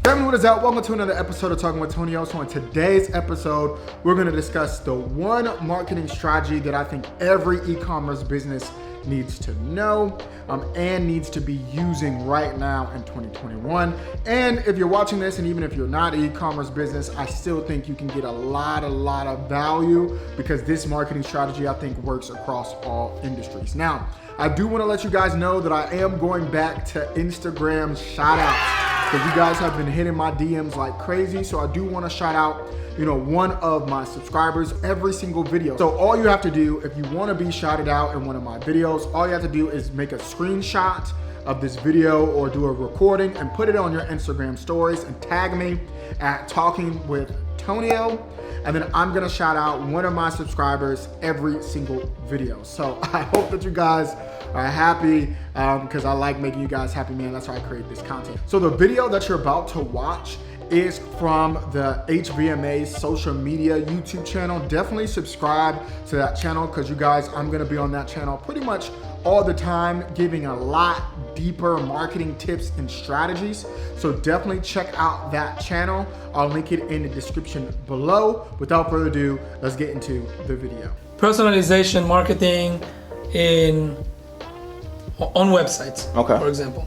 Family, what is up? Welcome to another episode of Talking with Tonio. So in today's episode, we're going to discuss the one marketing strategy that I think every e-commerce business needs to know and needs to be using right now in 2021. And if you're watching this, and even if you're not an e-commerce business, I still think you can get a lot of value because this marketing strategy, I think, works across all industries. Now, I do want to let you guys know that I am going back to Instagram shout outs. Because you guys have been hitting my DMs like crazy. So I do want to shout out, one of my subscribers every single video. So all you have to do, if you want to be shouted out in one of my videos, all you have to do is make a screenshot of this video or do a recording and put it on your Instagram stories and tag me at Talking with Tonio. And then I'm gonna shout out one of my subscribers every single video. So I hope that you guys are happy because I like making you guys happy, man. That's why I create this content. So the video that you're about to watch is from the HVMA social media YouTube channel. Definitely subscribe to that channel because you guys, I'm gonna be on that channel pretty much all the time, giving a lot deeper marketing tips and strategies. So definitely check out that channel. I'll link it in the description below. Without further ado, let's get into the video. Personalization marketing on websites, for example.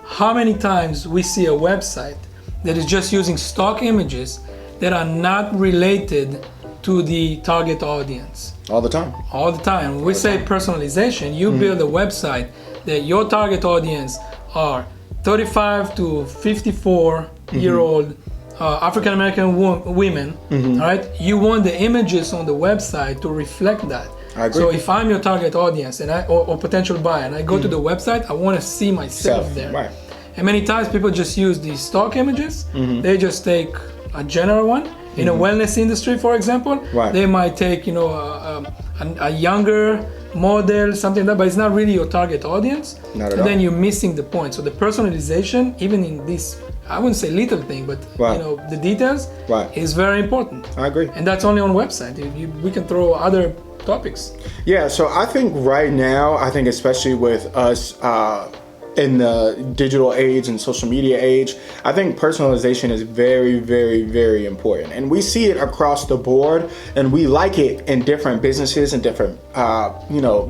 How many times we see a website that is just using stock images that are not related to the target audience? All the time. All the time. When we say personalization, you build a website that your target audience are 35 to 54 year old African American women, all right? You want the images on the website to reflect that. I agree. So if I'm your target audience and or potential buyer and I go to the website, I want to see myself there. Right. And many times people just use these stock images. They just take a general one. In a wellness industry, for example, they might take a younger model, something like that, but it's not really your target audience. Not at and all. then you're missing the point. So the personalization, even in this, I wouldn't say little thing, but the details is very important. I agree. And that's only on website. We can throw other topics. Yeah, so I think right now, especially with us in the digital age and social media age, I think personalization is very, very, very important. And we see it across the board, and we like it in different businesses and different,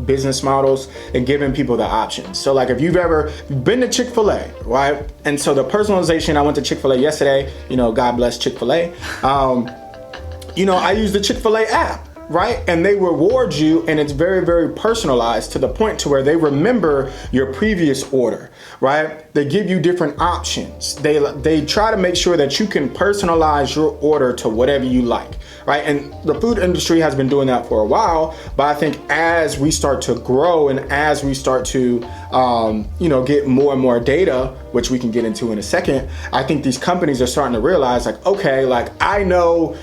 business models and giving people the options. So like if you've ever been to Chick-fil-A, right? And so the personalization, I went to Chick-fil-A yesterday, God bless Chick-fil-A. I use the Chick-fil-A app. Right? And they reward you, and it's very, very personalized to the point to where they remember your previous order, right? They give you different options. They try to make sure that you can personalize your order to whatever you like, right? And the food industry has been doing that for a while, but I think as we start to grow and as we start to, get more and more data, which we can get into in a second, I think these companies are starting to realize I know,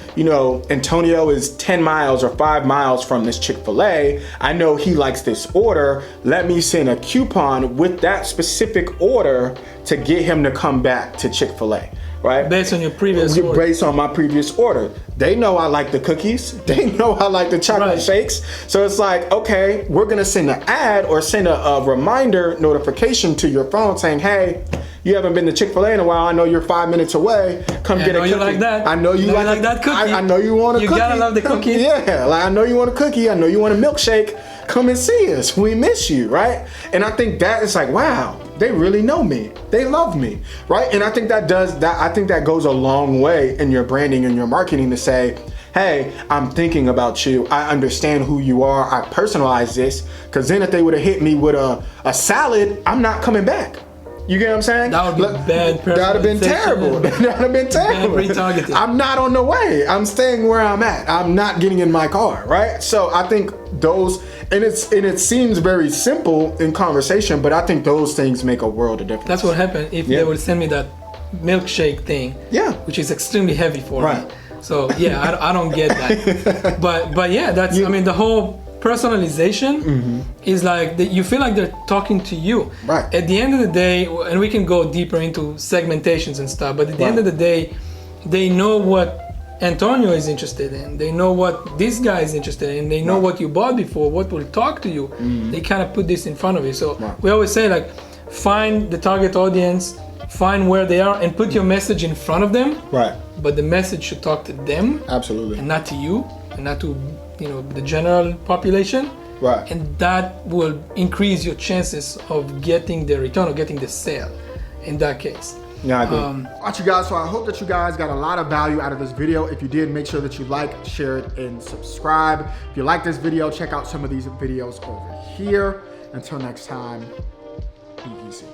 Antonio is 10 miles or 5 miles from this Chick-fil-A. I know he likes this order. Let me send a coupon with that specific order to get him to come back to Chick-fil-A, right? Based on your previous order. Based on my previous order. They know I like the cookies. They know I like the chocolate shakes. So it's like, okay, we're gonna send an ad or send a reminder notification to your phone saying, hey, you haven't been to Chick-fil-A in a while. I know you're 5 minutes away. Come get a cookie. You like that. I know you like that cookie. I know you want a cookie. You gotta love the cookie. Yeah, I know you want a cookie. I know you want a milkshake. Come and see us. We miss you, right? And I think that is like, wow, they really know me. They love me, right? And I think that goes a long way in your branding and your marketing to say, hey, I'm thinking about you. I understand who you are. I personalize this. Because then if they would have hit me with a salad, I'm not coming back. You get what I'm saying? That would be bad. That would have been terrible. That would have been terrible. Retargeting. I'm not on the way. I'm staying where I'm at. I'm not getting in my car, right? So I think those, and it seems very simple in conversation, but I think those things make a world of difference. That's what happened if they would send me that milkshake thing, which is extremely heavy for me. So I don't get that. but yeah, that's the whole personalization is like you feel like they're talking to you. Right. At the end of the day, and we can go deeper into segmentations and stuff, but at the end of the day, they know what Antonio is interested in. They know what this guy is interested in. They know what you bought before, what will talk to you. They kind of put this in front of you. So we always say, like, find the target audience Find where they are and put your message in front of them. Right. But the message should talk to them. Absolutely. And not to you, and not to the general population. Right. And that will increase your chances of getting the return or getting the sale in that case. Yeah, I agree. All right, you guys, so I hope that you guys got a lot of value out of this video. If you did, make sure that you like, share it, and subscribe. If you like this video, check out some of these videos over here. Until next time, be easy.